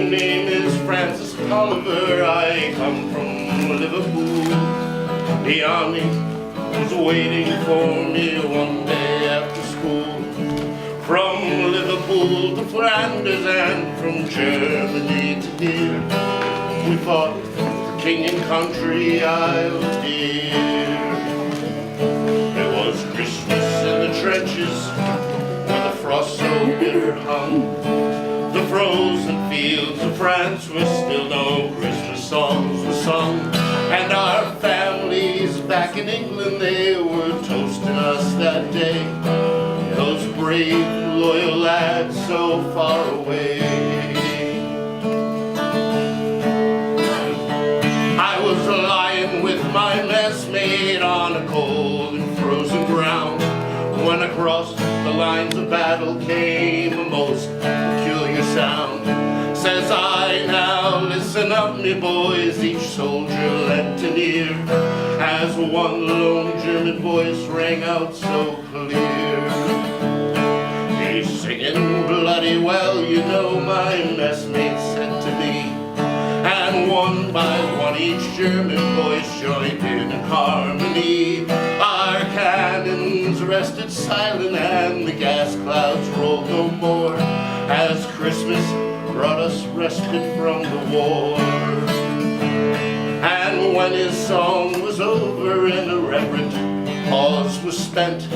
name is Francis Tolliver. I come from Liverpool. The army was waiting for me one day after school. From Liverpool to Flanders and from Germany to here, we fought for king and country, Isle dear. It was Christmas in the trenches where the frost so bitter hung. The frozen fields of France where still no Christmas songs were sung. And our families back in England, they were toasting us that day. Those brave, loyal lads so far away. I was lying with my messmate on a cold and frozen ground when across the lines of battle came a most peculiar sound. Says I, now listen up me boys, each soldier lent an ear as one lone German voice rang out so clear. He's singing bloody well, you know, my messmate said to me. And one by one each German voice joined in harmony. Our cannons rested silent and the gas clouds rolled no more as Christmas brought us respite from the war. And when his song was over and a reverent pause was spent,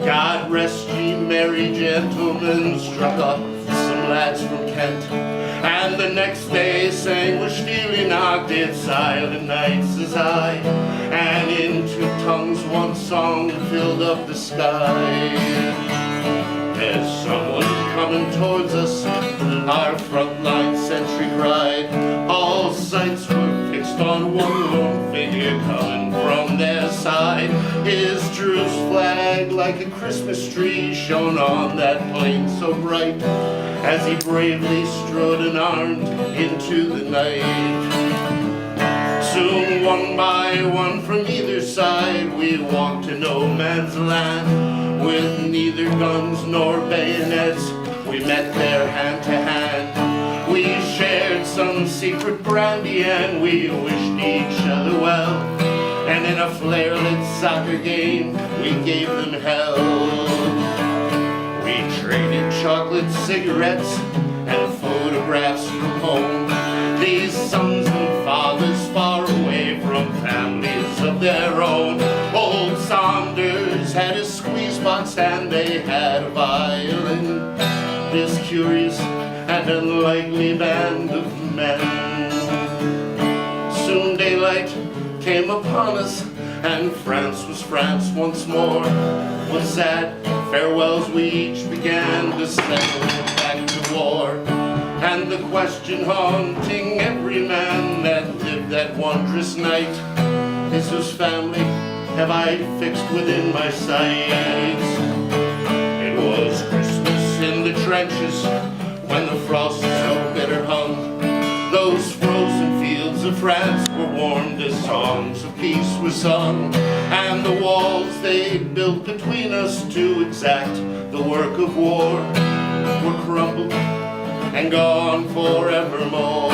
God rest ye merry gentlemen, struck up some lads from Kent. And the next day sang with Steely Knocked It Silent Night, says I, and in two tongues one song filled up the sky. There's someone coming towards us, our frontline sentry cried. All sights were fixed on one lone figure coming from their side. His truce flag like a Christmas tree shone on that plain so bright as he bravely strode unarmed into the night. Soon one by one from either side we walked to no man's land. With neither guns nor bayonets we met there hand to hand. We shared some secret brandy and we wished each other well. And in a flare-lit soccer game we gave them hell. We traded chocolate, cigarettes, and photographs from home. These sons and fathers far away from families of their own. Old Saunders had a squeeze box and they had a violin. This curious and unlikely band of men. Soon daylight came upon us and France was France once more. With sad farewells we each began to settle back to war. And the question haunting every man that lived that wondrous night is, whose family have I fixed within my sights? It was Christmas in the trenches when the frost so bitter hung. Those frozen fields of France were warmed as songs of peace were sung. And the walls they built between us to exact the work of war were crumbled and gone forevermore.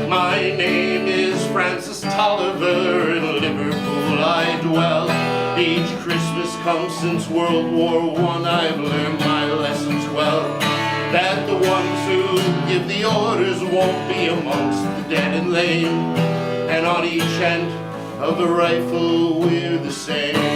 My name is Francis Tolliver, in Liverpool I dwell. Each Christmas comes since World War I, I've learned my lessons well. That the ones who give the orders won't be amongst the dead and lame. And on each end of a rifle we're the same.